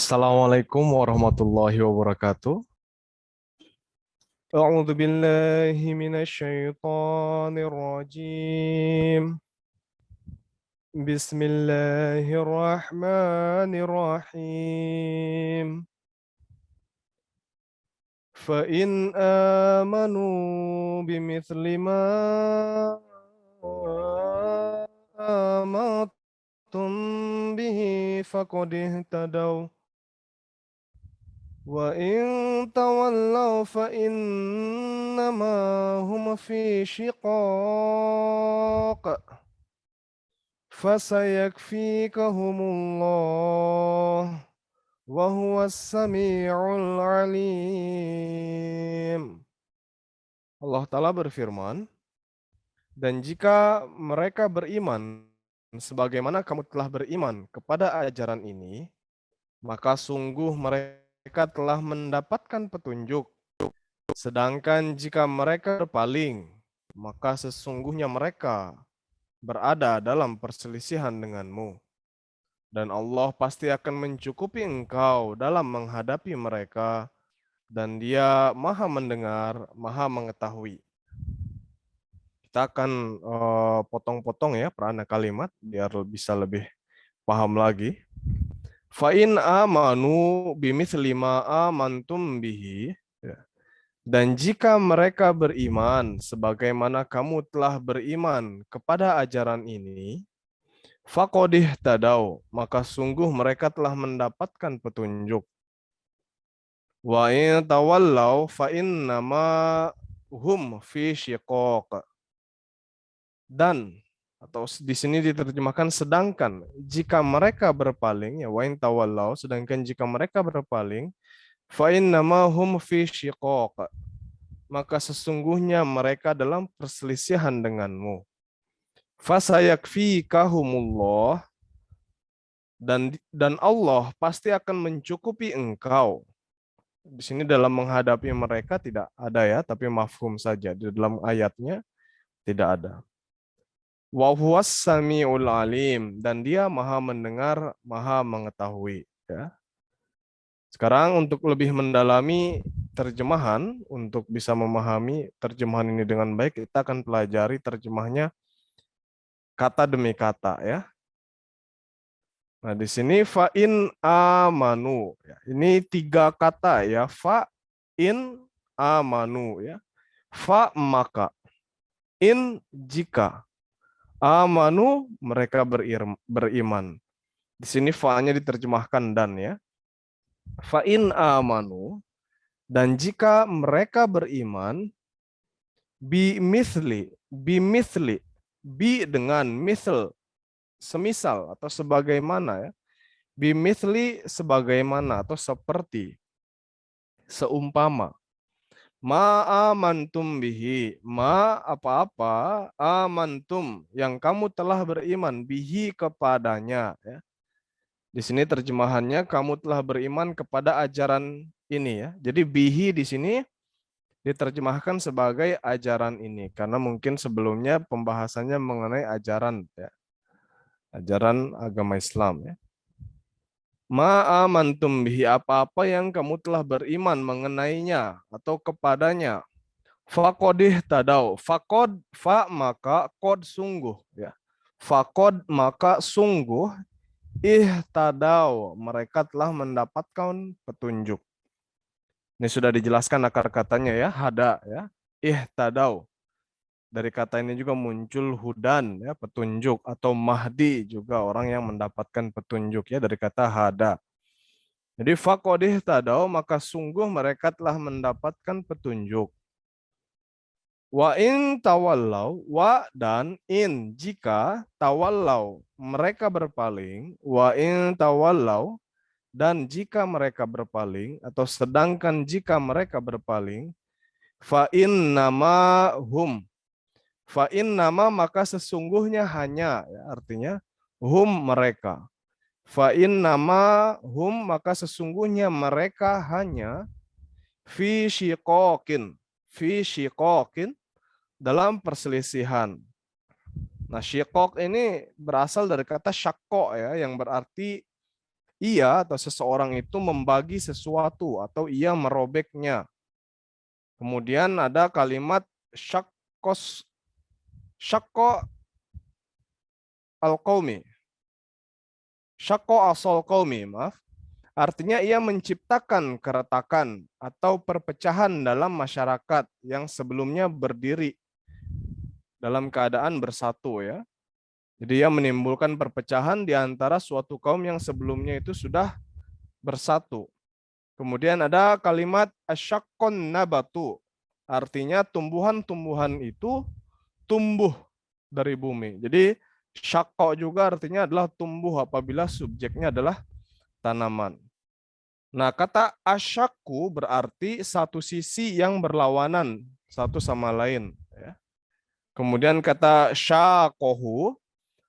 Assalamualaikum warahmatullahi wabarakatuh. A'udzu billahi minasyaitonir rajim. Bismillahirrahmanirrahim. Fa in amanu bimithli ma amantum bihi faqad ihtadaw. وإن تولوا فإنما هم في شقاق فسيكفيكهم الله وهو السميع العليم. Allah Ta'ala berfirman, dan jika mereka beriman sebagaimana kamu telah beriman kepada ajaran ini, maka sungguh mereka telah mendapatkan petunjuk. Sedangkan jika mereka berpaling, maka sesungguhnya mereka berada dalam perselisihan denganmu. Dan Allah pasti akan mencukupi engkau dalam menghadapi mereka, dan Dia Maha Mendengar, Maha Mengetahui. Kita akan potong-potong ya peranan kalimat biar bisa lebih paham lagi. Fa'in amanu bimithli ma amantum bihi. Dan jika mereka beriman sebagaimana kamu telah beriman kepada ajaran ini, faqadih tadau, maka sungguh mereka telah mendapatkan petunjuk. Wa in tawallau fa innama hum fi syiqaq. Dan atau di sini diterjemahkan sedangkan jika mereka berpaling, ya wa in tawallau, sedangkan jika mereka berpaling, fa innama hum fi syiqaq, maka sesungguhnya mereka dalam perselisihan denganmu. Fasayakfikahumullah, dan Allah pasti akan mencukupi engkau. Di sini dalam menghadapi mereka tidak ada ya, tapi mafhum saja. Di dalam ayatnya tidak ada. Wa huwas samiul alim, dan Dia Maha Mendengar, Maha Mengetahui, ya. Sekarang untuk lebih mendalami terjemahan, untuk bisa memahami terjemahan ini dengan baik, kita akan pelajari terjemahnya kata demi kata ya. Nah, di sini fa in amanu ya. Ini tiga kata ya, fa in amanu ya. Fa maka, in jika, amanu mereka beriman. Di sini fa-nya diterjemahkan dan ya. Fa in amanu, dan jika mereka beriman, bi misli, bi dengan misl, semisal atau sebagaimana ya. Bimithli sebagaimana atau seperti, seumpama. Ma amantum bihi, ma apa-apa, amantum yang kamu telah beriman bihi kepadanya ya. Di sini terjemahannya kamu telah beriman kepada ajaran ini ya. Jadi bihi di sini diterjemahkan sebagai ajaran ini karena mungkin sebelumnya pembahasannya mengenai ajaran ya. Ajaran agama Islam ya. Ma'amantum bihi, apa-apa yang kamu telah beriman mengenainya atau kepadanya. Faqadih tadau. Faqad, fa maka, qad sungguh. Ya. Faqad maka sungguh, ihtadau mereka telah mendapatkan petunjuk. Ini sudah dijelaskan akar katanya ya, hada ya. Ihtadau. Dari kata ini juga muncul hudan ya, petunjuk, atau mahdi juga orang yang mendapatkan petunjuk ya, dari kata hada. Jadi faqadih tadau, maka sungguh mereka telah mendapatkan petunjuk. Wa in tawallau, wa dan in jika, tawallau mereka berpaling, wa in tawallau dan jika mereka berpaling, atau sedangkan jika mereka berpaling, fa innama hum, fa innama maka sesungguhnya hanya ya, artinya hum mereka. Fa innama hum maka sesungguhnya mereka hanya fi syiqaqin, fi syiqaqin dalam perselisihan. Nah, syiqaq ini berasal dari kata syaqqa ya, yang berarti ia atau seseorang itu membagi sesuatu atau ia merobeknya. Kemudian ada kalimat syakkos syakko al-qaumi. Syakko asal qaumi, maaf. Artinya ia menciptakan keretakan atau perpecahan dalam masyarakat yang sebelumnya berdiri dalam keadaan bersatu ya. Jadi ia menimbulkan perpecahan di antara suatu kaum yang sebelumnya itu sudah bersatu. Kemudian ada kalimat asyakkon nabatu. Artinya tumbuhan-tumbuhan itu tumbuh dari bumi. Jadi syakko juga artinya adalah tumbuh apabila subjeknya adalah tanaman. Nah, kata asyaku berarti satu sisi yang berlawanan satu sama lain. Ya. Kemudian kata syakohu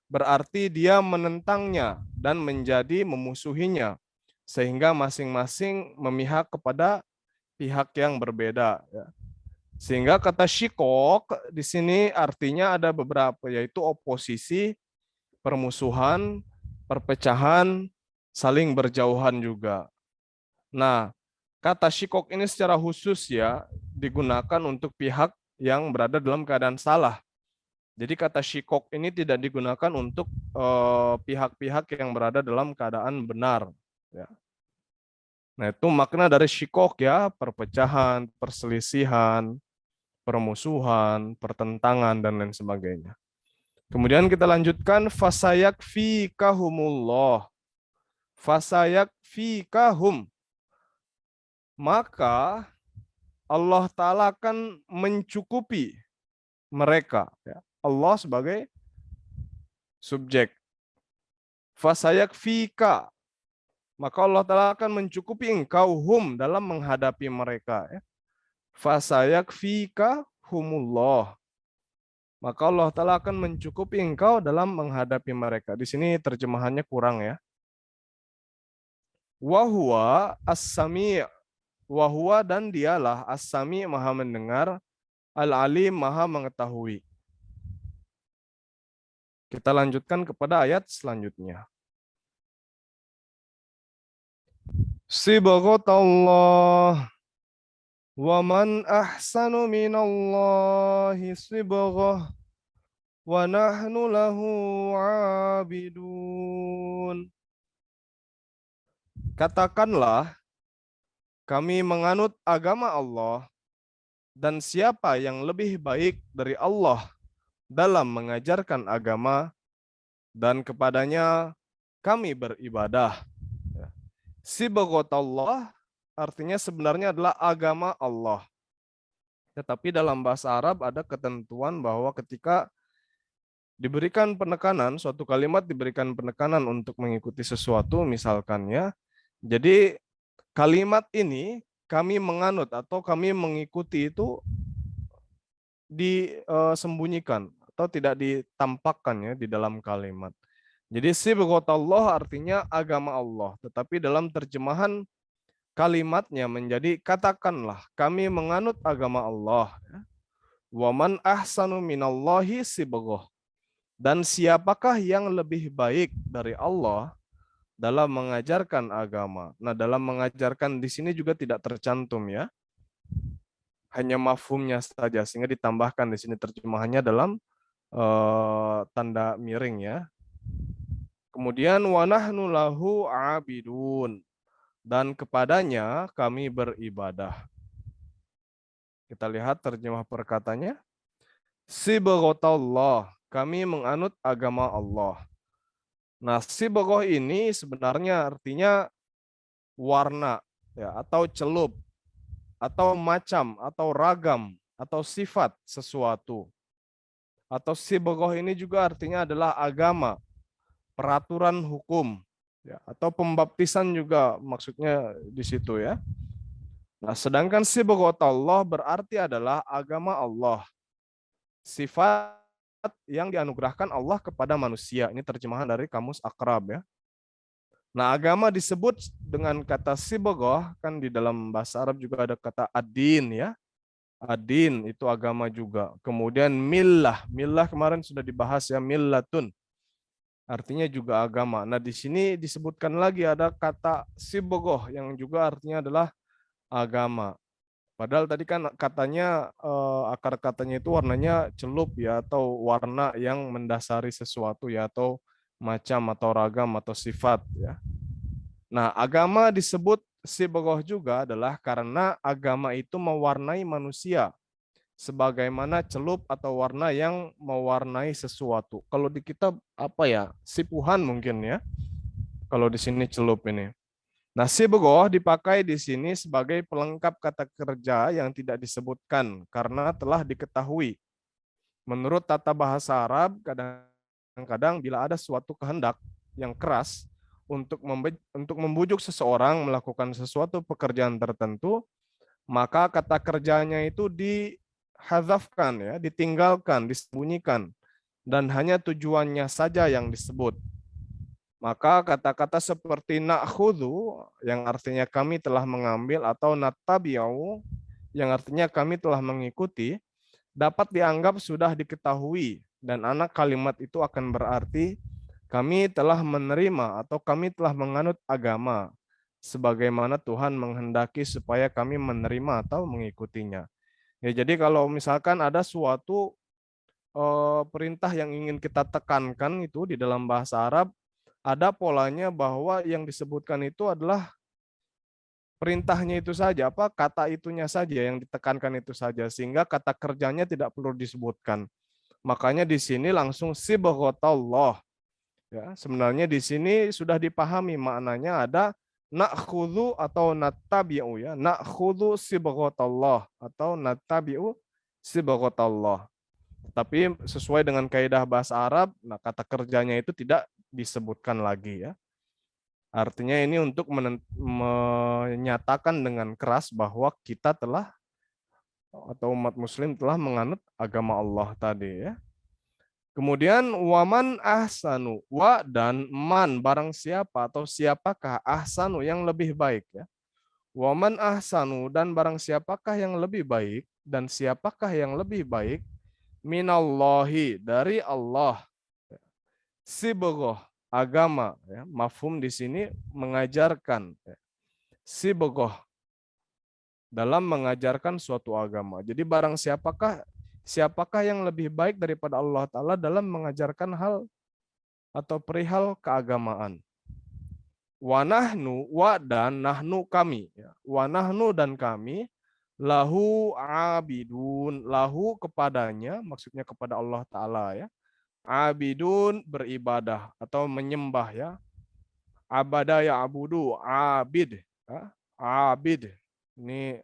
berarti dia menentangnya dan menjadi memusuhinya. Sehingga masing-masing memihak kepada pihak yang berbeda. Ya. Sehingga kata syikok di sini artinya ada beberapa, yaitu oposisi, permusuhan, perpecahan, saling berjauhan juga. Nah, kata syikok ini secara khusus ya digunakan untuk pihak yang berada dalam keadaan salah. Jadi kata syikok ini tidak digunakan untuk pihak-pihak yang berada dalam keadaan benar. Ya. Nah, itu makna dari syikok ya, perpecahan, perselisihan, permusuhan, pertentangan, dan lain sebagainya. Kemudian kita lanjutkan, fasayak fikahumullah. Fasayak fikahum. Maka Allah Ta'ala akan mencukupi mereka. Ya. Allah sebagai subjek. Fasayak fika. Maka Allah Ta'ala akan mencukupi engkau hum dalam menghadapi mereka. Ya. Fasayak fika humullah. Maka Allah Ta'ala akan mencukupi engkau dalam menghadapi mereka. Di sini terjemahannya kurang ya. Wahuwa as-sami' Wahwa dan dialah as-sami' maha mendengar, al-alim maha mengetahui. Kita lanjutkan kepada ayat selanjutnya. Sibghatallah wa man ahsanu minallahi sibghah wa nahnu lahu abidun. Katakanlah, kami menganut agama Allah, dan siapa yang lebih baik dari Allah dalam mengajarkan agama, dan kepadanya kami beribadah. Sibghatallah artinya sebenarnya adalah agama Allah. Tetapi dalam bahasa Arab ada ketentuan bahwa ketika diberikan penekanan, suatu kalimat diberikan penekanan untuk mengikuti sesuatu, misalkan ya. Jadi kalimat ini kami menganut atau kami mengikuti itu disembunyikan atau tidak ditampakkan ya di dalam kalimat. Jadi sibghatallah artinya agama Allah, tetapi dalam terjemahan kalimatnya menjadi katakanlah kami menganut agama Allah. Wa man ahsanu minallahi sibghah. Dan siapakah yang lebih baik dari Allah dalam mengajarkan agama? Nah, dalam mengajarkan di sini juga tidak tercantum ya. Hanya mafhumnya saja sehingga ditambahkan di sini terjemahannya dalam tanda miring ya. Kemudian wa nahnu lahu abidun, dan kepadanya kami beribadah. Kita lihat terjemah perkataannya. Sibghatallah, kami menganut agama Allah. Nah, sibghah ini sebenarnya artinya warna ya, atau celup, atau macam, atau ragam, atau sifat sesuatu. Atau sibghah ini juga artinya adalah agama, peraturan hukum, ya, atau pembaptisan juga maksudnya di situ ya. Nah, sedangkan sibghatullah berarti adalah agama Allah, sifat yang dianugerahkan Allah kepada manusia. Ini terjemahan dari Kamus Akrab ya. Nah, agama disebut dengan kata sibghah, kan di dalam bahasa Arab juga ada kata ad-din ya. Ad-din itu agama juga. Kemudian millah, millah kemarin sudah dibahas ya, millatun. artinya juga agama. Nah, di sini disebutkan lagi ada kata sibogoh yang juga artinya adalah agama. Padahal tadi kan katanya akar katanya itu warnanya celup ya, atau warna yang mendasari sesuatu ya, atau macam atau ragam atau sifat ya. Nah, agama disebut sibogoh juga adalah karena agama itu mewarnai manusia sebagaimana celup atau warna yang mewarnai sesuatu. Kalau di kitab apa ya? Sipuhan mungkin ya. Kalau di sini celup ini. Nah, sibogoh dipakai di sini sebagai pelengkap kata kerja yang tidak disebutkan karena telah diketahui. Menurut tata bahasa Arab, kadang-kadang bila ada suatu kehendak yang keras untuk membujuk seseorang melakukan sesuatu pekerjaan tertentu, maka kata kerjanya itu dihadzafkan ya, ditinggalkan, disembunyikan dan hanya tujuannya saja yang disebut. Maka kata-kata seperti na'khudhu yang artinya kami telah mengambil atau nattabi'u yang artinya kami telah mengikuti dapat dianggap sudah diketahui dan anak kalimat itu akan berarti kami telah menerima atau kami telah menganut agama sebagaimana Tuhan menghendaki supaya kami menerima atau mengikutinya. Ya, jadi kalau misalkan ada suatu perintah yang ingin kita tekankan itu di dalam bahasa Arab, ada polanya bahwa yang disebutkan itu adalah perintahnya itu saja, apa kata itunya saja yang ditekankan itu saja, sehingga kata kerjanya tidak perlu disebutkan. Makanya di sini langsung sibghatallah. Ya, sebenarnya di sini sudah dipahami maknanya ada na'khudhu atau nattabi'u ya. Na'khudhu sibghatallah atau nattabi'u sibghatallah. Tapi sesuai dengan kaidah bahasa Arab, nah kata kerjanya itu tidak disebutkan lagi ya. Artinya ini untuk menyatakan dengan keras bahwa kita telah atau umat muslim telah menganut agama Allah tadi ya. Kemudian waman ahsanu, wa dan man barang siapa atau siapakah ahsanu yang lebih baik ya. Waman ahsanu dan barang siapakah yang lebih baik dan siapakah yang lebih baik minallahi dari Allah. Sibghah agama ya, mafhum di sini mengajarkan ya. Sibghah dalam mengajarkan suatu agama. Jadi barang siapakah yang lebih baik daripada Allah Ta'ala dalam mengajarkan hal atau perihal keagamaan. Wanahnu wa dan nahnu kami. Wanahnu dan kami lahu abidun. Lahu kepadanya, maksudnya kepada Allah Ta'ala ya. Abidun beribadah atau menyembah ya. Abada ya abudu, abid. Ya. Abid. Ini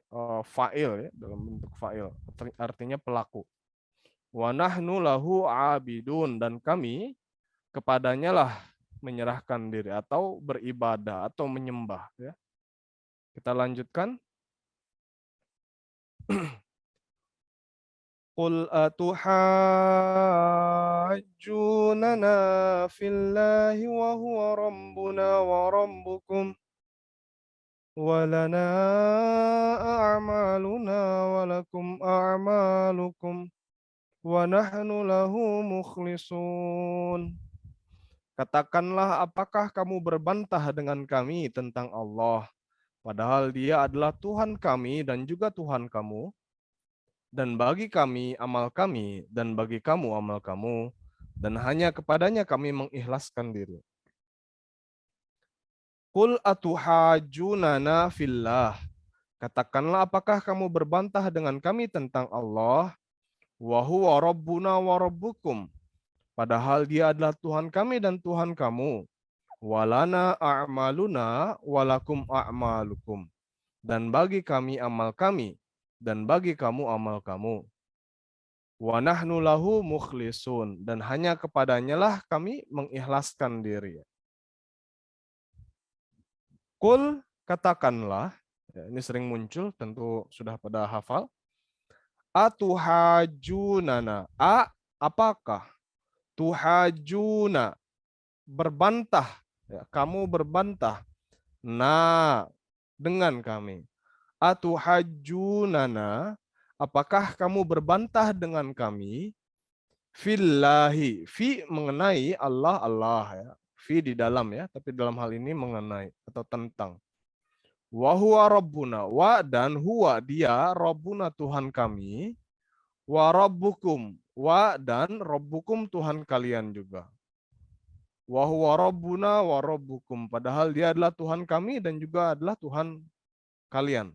fa'il ya, dalam bentuk fa'il. Artinya pelaku. Wa nahnu lahu abidun dan kami kepadanya lah menyerahkan diri atau beribadah atau menyembah ya. Kita lanjutkan. Qul atuhajjunana fillahi wa huwa rabbuna wa rabbukum wa lana a'maluna wa lakum a'malukum wa nahnu lahu mukhlisun. Katakanlah, apakah kamu berbantah dengan kami tentang Allah, padahal Dia adalah Tuhan kami dan juga Tuhan kamu, dan bagi kami amal kami, dan bagi kamu amal kamu, dan hanya kepadanya kami mengikhlaskan diri. Qul atuhajunana fillah. Katakanlah, apakah kamu berbantah dengan kami tentang Allah, wa huwa rabbuna wa rabbukum, padahal Dia adalah Tuhan kami dan Tuhan kamu. Walana a'maluna walakum a'malukum. Dan bagi kami amal kami, dan bagi kamu amal kamu. Wa nahnu lahu mukhlisun. Dan hanya kepadanya lah kami mengikhlaskan diri. Kul, katakanlah, ya, ini sering muncul, tentu sudah pada hafal. Atuhajunana. Apakah? Tuhajuna. Berbantah. Ya, kamu berbantah. Nah, dengan kami. Atuhajunana, apakah kamu berbantah dengan kami? Fillahi, fi mengenai Allah, Allah ya. Fi di dalam ya, tapi dalam hal ini mengenai atau tentang. Wa huwa rabbuna, wa dan huwa dia rabbuna Tuhan kami, wa rabbukum, wa dan rabbukum Tuhan kalian juga. Wa huwa rabbuna wa rabbukum, padahal dia adalah Tuhan kami dan juga adalah Tuhan kalian.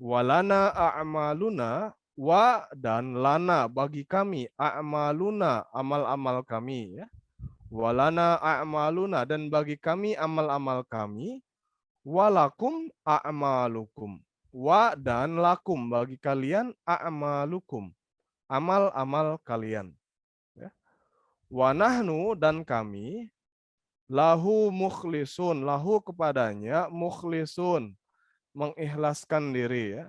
Walana a'maluna, wa dan lana bagi kami, a'maluna amal-amal kami ya. Walana a'maluna dan bagi kami amal-amal kami, walakum a'malukum, wa dan lakum bagi kalian a'malukum amal-amal kalian ya. Wa nahnu dan kami, lahu mukhlisun, lahu kepadanya mukhlisun, mengikhlaskan diri ya.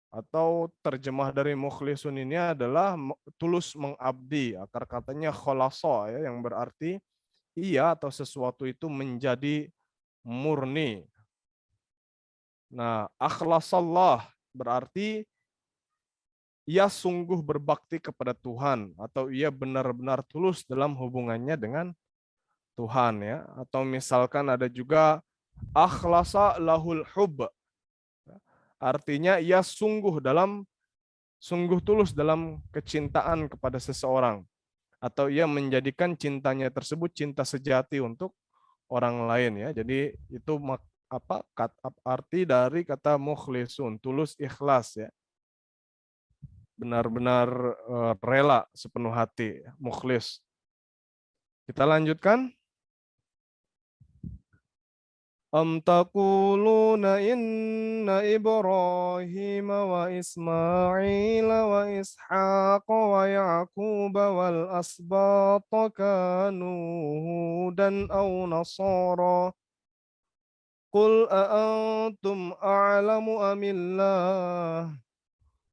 Atau terjemah dari mukhlisun ini adalah tulus mengabdi. Akar katanya kholasa ya, yang berarti ia atau sesuatu itu menjadi murni. Nah, akhlasallah berarti ia sungguh berbakti kepada Tuhan atau ia benar-benar tulus dalam hubungannya dengan Tuhan ya. Atau misalkan ada juga akhlasa lahul hub. Artinya ia sungguh tulus dalam kecintaan kepada seseorang atau ia menjadikan cintanya tersebut cinta sejati untuk orang lain ya. Jadi itu arti dari kata mukhlisun, tulus ikhlas ya. Benar-benar rela sepenuh hati, mukhlis. Kita lanjutkan. Am taquluna inna Ibrahim wa Ismail wa Ishaq wa Yaqub wal asbata kanu hudan aw nasara. Qul a'antum a'lamu amillah.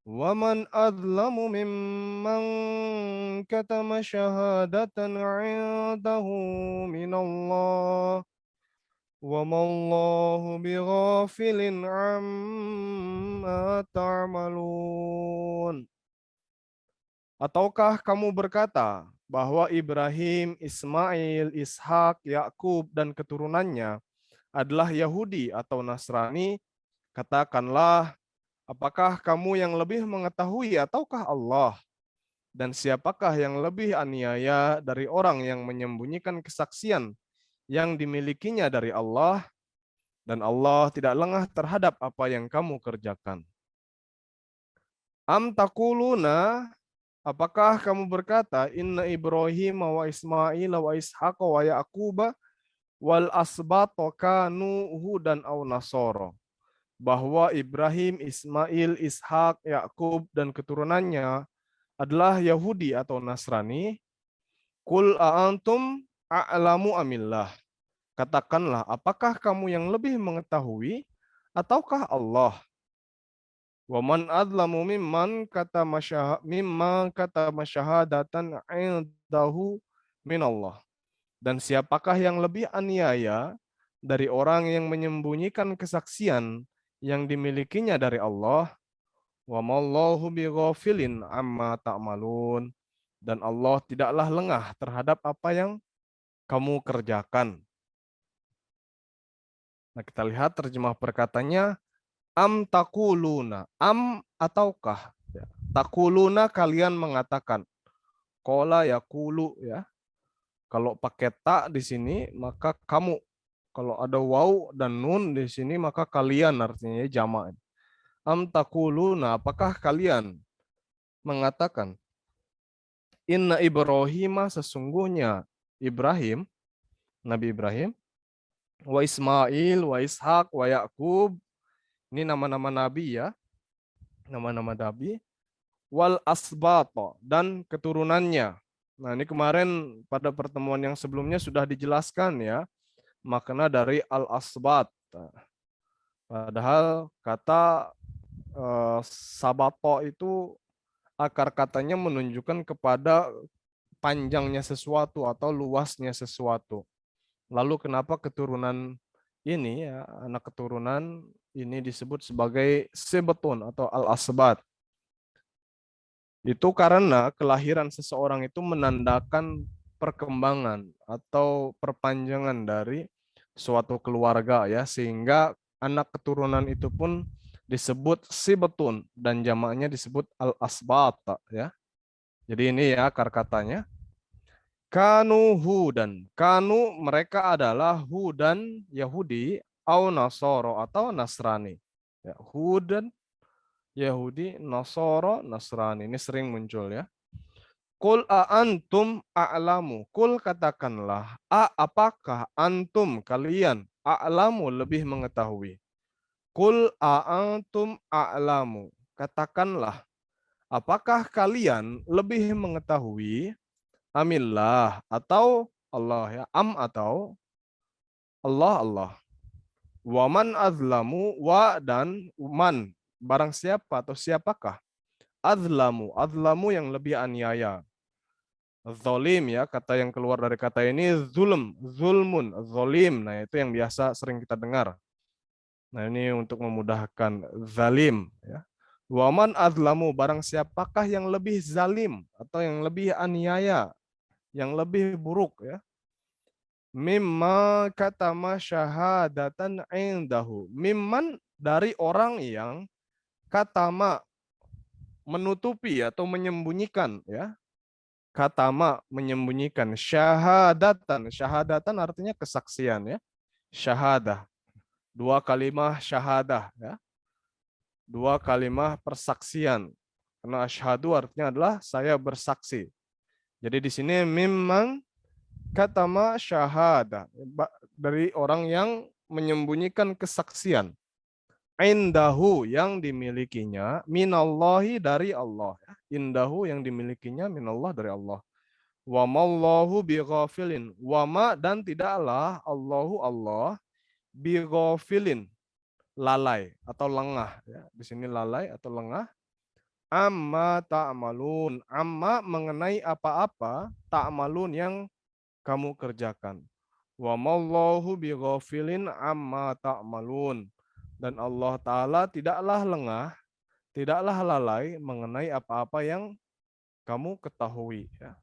ومن أظلم ممن كتم شهادة عنده من الله وما الله بغافل عما تعملون. Ataukah kamu berkata bahwa Ibrahim, Ismail, Ishak, Yakub dan keturunannya adalah Yahudi atau Nasrani? Katakanlah, apakah kamu yang lebih mengetahui ataukah Allah? Dan siapakah yang lebih aniaya dari orang yang menyembunyikan kesaksian yang dimilikinya dari Allah? Dan Allah tidak lengah terhadap apa yang kamu kerjakan. Am taquluna, apakah kamu berkata, inna Ibrahim wa Ismail wa Ishaq wa Ya'qub wal asbata kanu hudan aw nasara, bahwa Ibrahim, Ismail, Ishak, Yakub dan keturunannya adalah Yahudi atau Nasrani. Qul a'antum a'lamu amillah. Katakanlah, apakah kamu yang lebih mengetahui ataukah Allah? Wa man adlamu mimman kata masyahadatan indahu minallah. Dan siapakah yang lebih aniaya dari orang yang menyembunyikan kesaksian yang dimilikinya dari Allah? Wa mallahu bighafilin amma ta'malun. Dan Allah tidaklah lengah terhadap apa yang kamu kerjakan. Nah, kita lihat terjemah perkataannya, am takuluna, am ataukah. Ya. Takuluna kalian mengatakan. Qala yakulu ya. Kalau pakai ta di sini maka kamu. Kalau ada waw dan nun di sini maka kalian artinya jamak. Am takuluna, apakah kalian mengatakan inna Ibrahim, sesungguhnya Ibrahim, Nabi Ibrahim, wa Ismail, wa Ishak, wa Yakub, ini nama-nama nabi ya, nama-nama nabi, wal asbato dan keturunannya. Nah, ini kemarin pada pertemuan yang sebelumnya sudah dijelaskan ya makna dari al asbat. Padahal kata sabato itu akar katanya menunjukkan kepada panjangnya sesuatu atau luasnya sesuatu. Lalu kenapa keturunan ini ya, anak keturunan ini disebut sebagai sebetun atau al-asbat. Itu karena kelahiran seseorang itu menandakan perkembangan atau perpanjangan dari suatu keluarga ya, sehingga anak keturunan itu pun disebut sibetun dan jamaknya disebut al-asbat ya. Jadi ini ya akar katanya. Kanu hudan. Kanu mereka adalah hudan Yahudi au Nasoro atau Nasrani. Ya, hudan Yahudi, Nasoro, Nasrani. Ini sering muncul ya. Kul antum a'lamu. Kul katakanlah, apakah antum kalian a'lamu lebih mengetahui. Kul antum a'lamu. Katakanlah, apakah kalian lebih mengetahui amillah atau Allah ya, atau Allah. Waman azlamu dan man barang siapa atau siapakah azlamu yang lebih aniaya. Zolim ya, kata yang keluar dari kata ini zulmun, zolim. Nah itu yang biasa sering kita dengar. Nah ini untuk memudahkan zalim ya. Waman azlamu barang siapakah yang lebih zalim atau yang lebih aniaya, yang lebih buruk ya. Mimma katama syahadatan indahu. Mimman dari orang yang katama menutupi atau menyembunyikan ya. Katama menyembunyikan syahadatan. Syahadatan artinya kesaksian ya. Syahadah. Dua kalimat syahadah ya. Dua kalimat persaksian. Karena asyhadu artinya adalah saya bersaksi. Jadi di sini memang katama syahadah dari orang yang menyembunyikan kesaksian. Indahu yang dimilikinya minallahi dari Allah. Indahu yang dimilikinya minallah dari Allah. Wa mallahu bighafilin. Wa ma dan tidaklah Allahu Allah bighafilin lalai atau lengah ya. Di sini lalai atau lengah. Amma ta'malun. Amma mengenai apa-apa ta'malun yang kamu kerjakan. Wa mallahu bighafilin amma ta'malun. Dan Allah Ta'ala tidaklah lengah, tidaklah lalai mengenai apa-apa yang kamu ketahui. Ya.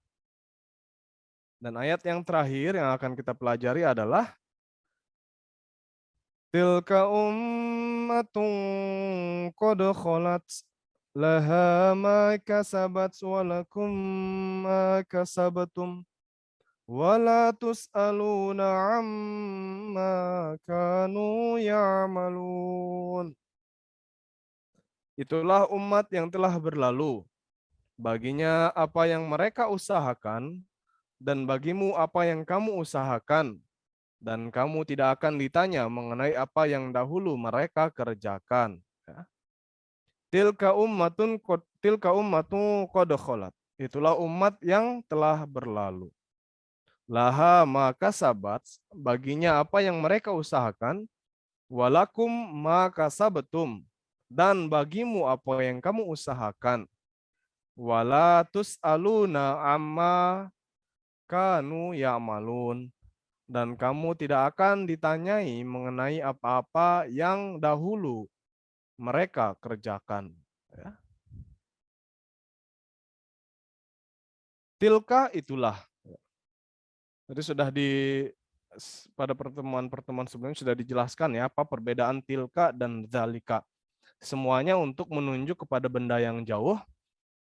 Dan ayat yang terakhir yang akan kita pelajari adalah tilka ummatun qad khalat laha ma kasabat wa lakum ma kasabatum wala tus'aluna amma kanu ya'malun. Itulah umat yang telah berlalu. Baginya apa yang mereka usahakan, dan bagimu apa yang kamu usahakan, dan kamu tidak akan ditanya mengenai apa yang dahulu mereka kerjakan. Ya. Tilka ummatun qad khalat. Itulah umat yang telah berlalu. Laha maka sabat, baginya apa yang mereka usahakan, walakum maka sabetum, dan bagimu apa yang kamu usahakan. Wala tus'aluna amma kanu ya'malun, dan kamu tidak akan ditanyai mengenai apa-apa yang dahulu mereka kerjakan. Ya. Tilka itulah. Jadi sudah pada pertemuan-pertemuan sebelumnya sudah dijelaskan ya apa perbedaan tilka dan zalika. Semuanya untuk menunjuk kepada benda yang jauh.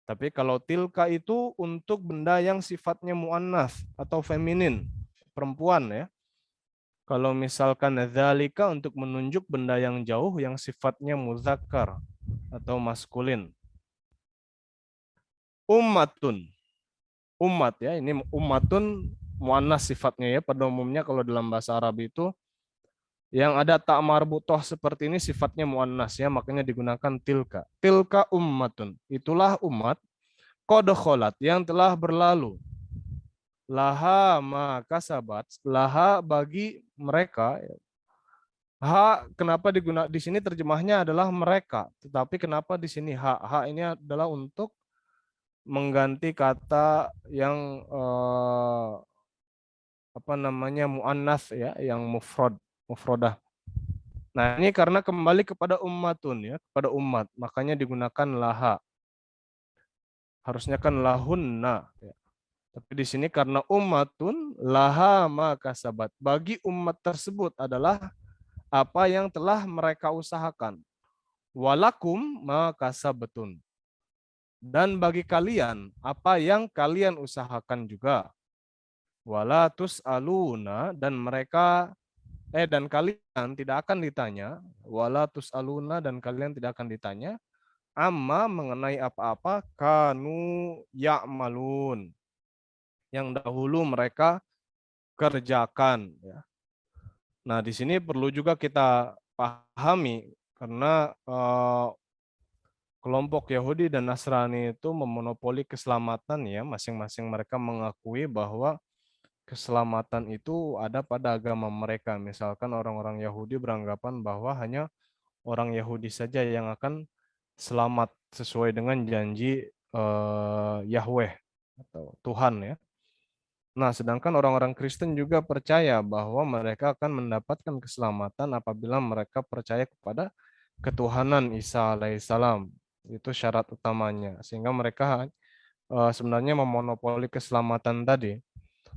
Tapi kalau tilka itu untuk benda yang sifatnya mu'annas atau feminin, perempuan ya. Kalau misalkan zalika untuk menunjuk benda yang jauh yang sifatnya muzakkar atau maskulin. Ummatun. Umat ya, ini ummatun mu'annas sifatnya ya. Pada umumnya kalau dalam bahasa Arab itu yang ada tak marbutoh seperti ini sifatnya mu'annas ya, makanya digunakan tilka. Tilka ummatun. Itulah umat qad kholat yang telah berlalu. Laha maka sabat, laha bagi mereka. Kenapa di sini terjemahnya adalah mereka, tetapi kenapa di sini ha ini adalah untuk mengganti kata yang apa namanya muannas ya, yang mufrodah. Nah ini karena kembali kepada ummatun ya, kepada umat, makanya digunakan laha. Harusnya kan lahunna. Ya. Tapi di sini karena ummatun laha ma kasabat. Bagi umat tersebut adalah apa yang telah mereka usahakan. Walakum ma kasabtun. Dan bagi kalian apa yang kalian usahakan juga. Wala tus'aluna dan mereka dan kalian tidak akan ditanya. Wala tus'aluna dan kalian tidak akan ditanya amma mengenai apa-apa kanu ya'malun yang dahulu mereka kerjakan ya. Nah, di sini perlu juga kita pahami karena kelompok Yahudi dan Nasrani itu memonopoli keselamatan ya, masing-masing mereka mengakui bahwa keselamatan itu ada pada agama mereka. Misalkan orang-orang Yahudi beranggapan bahwa hanya orang Yahudi saja yang akan selamat sesuai dengan janji Yahweh atau Tuhan ya. Nah, sedangkan orang-orang Kristen juga percaya bahwa mereka akan mendapatkan keselamatan apabila mereka percaya kepada ketuhanan Isa alaihissalam. Itu syarat utamanya. Sehingga mereka sebenarnya memonopoli keselamatan tadi.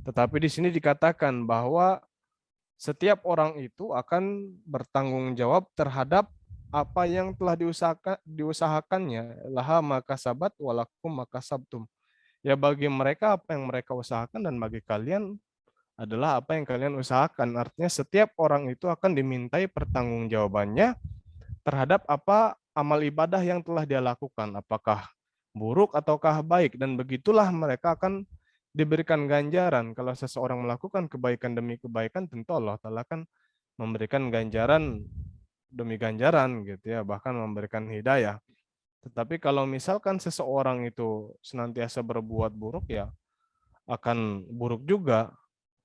Tetapi di sini dikatakan bahwa setiap orang itu akan bertanggung jawab terhadap apa yang telah diusahakannya. Laha maka sabat walakum maka sabtum. Ya bagi mereka apa yang mereka usahakan dan bagi kalian adalah apa yang kalian usahakan. Artinya setiap orang itu akan dimintai pertanggungjawabannya terhadap apa amal ibadah yang telah dia lakukan. Apakah buruk ataukah baik. Dan begitulah mereka akan diberikan ganjaran. Kalau seseorang melakukan kebaikan demi kebaikan, tentu Allah Ta'ala kan memberikan ganjaran demi ganjaran gitu ya, bahkan memberikan hidayah. Tetapi kalau misalkan seseorang itu senantiasa berbuat buruk ya akan buruk juga.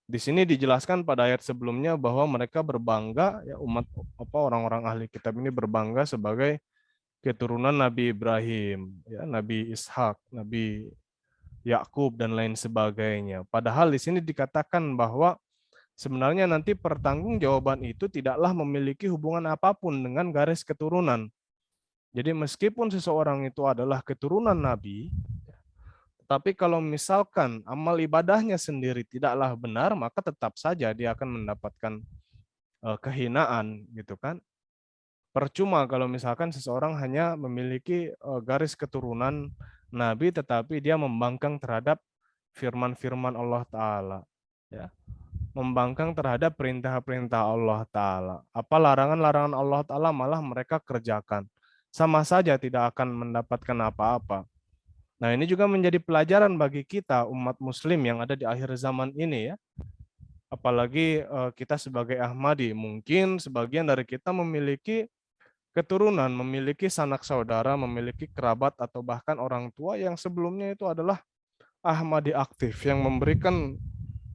Di sini dijelaskan pada ayat sebelumnya bahwa mereka berbangga ya umat orang-orang ahli kitab ini berbangga sebagai keturunan Nabi Ibrahim, ya Nabi Ishak, Nabi Yakub dan lain sebagainya. Padahal di sini dikatakan bahwa sebenarnya nanti pertanggungjawaban itu tidaklah memiliki hubungan apapun dengan garis keturunan. Jadi meskipun seseorang itu adalah keturunan Nabi, tapi kalau misalkan amal ibadahnya sendiri tidaklah benar, maka tetap saja dia akan mendapatkan kehinaan, gitu kan? Percuma kalau misalkan seseorang hanya memiliki garis keturunan Nabi, tetapi dia membangkang terhadap firman-firman Allah Ta'ala. Ya. Membangkang terhadap perintah-perintah Allah Ta'ala. Apa larangan-larangan Allah Ta'ala malah mereka kerjakan. Sama saja tidak akan mendapatkan apa-apa. Nah, ini juga menjadi pelajaran bagi kita umat muslim yang ada di akhir zaman ini ya. Apalagi kita sebagai Ahmadi, mungkin sebagian dari kita memiliki keturunan, memiliki sanak saudara, memiliki kerabat atau bahkan orang tua yang sebelumnya itu adalah Ahmadi aktif yang memberikan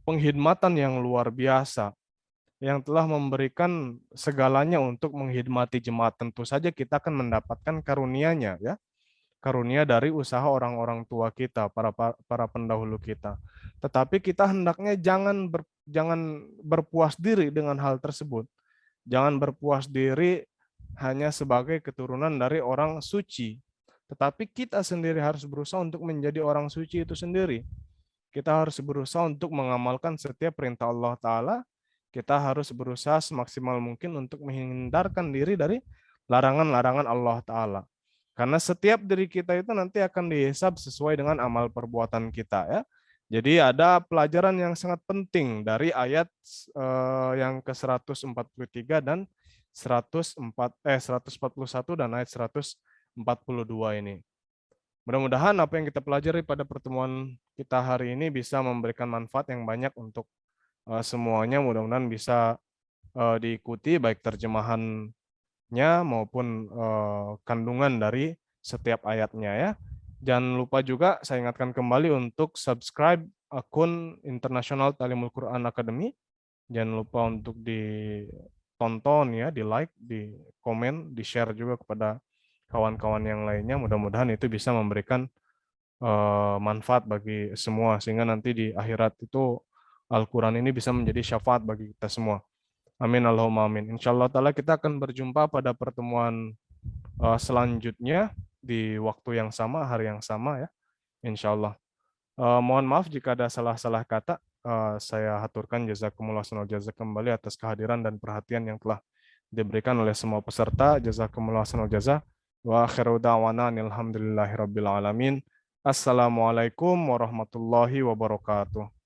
penghidmatan yang luar biasa, yang telah memberikan segalanya untuk menghidmati jemaat. Tentu saja kita akan mendapatkan karunia-Nya ya. Karunia dari usaha orang-orang tua kita, para pendahulu kita. Tetapi kita hendaknya jangan berpuas diri dengan hal tersebut. Jangan berpuas diri hanya sebagai keturunan dari orang suci. Tetapi kita sendiri harus berusaha untuk menjadi orang suci itu sendiri. Kita harus berusaha untuk mengamalkan setiap perintah Allah Ta'ala. Kita harus berusaha semaksimal mungkin untuk menghindarkan diri dari larangan-larangan Allah Ta'ala. Karena setiap diri kita itu nanti akan dihisab sesuai dengan amal perbuatan kita ya. Jadi ada pelajaran yang sangat penting dari ayat yang ke-143 dan 141 dan ayat 142 ini. Mudah-mudahan apa yang kita pelajari pada pertemuan kita hari ini bisa memberikan manfaat yang banyak untuk semuanya. Mudah-mudahan bisa diikuti baik terjemahan maupun kandungan dari setiap ayatnya ya. Jangan lupa juga saya ingatkan kembali untuk subscribe akun International Talimul Quran Academy. Jangan lupa untuk ditonton ya, di like, di komen, di share juga kepada kawan-kawan yang lainnya. Mudah-mudahan itu bisa memberikan manfaat bagi semua sehingga nanti di akhirat itu Al-Quran ini bisa menjadi syafaat bagi kita semua. Amin Allahumma amin. Insyaallah ta'ala kita akan berjumpa pada pertemuan selanjutnya di waktu yang sama, hari yang sama ya. insya Allah. Mohon maaf jika ada salah-salah kata. Saya haturkan jazakumullah khairan jazak kembali atas kehadiran dan perhatian yang telah diberikan oleh semua peserta. Jazakumullah khairan jazak. Wa akhiru da'wana alhamdulillahi rabbil alamin. Assalamualaikum warahmatullahi wabarakatuh.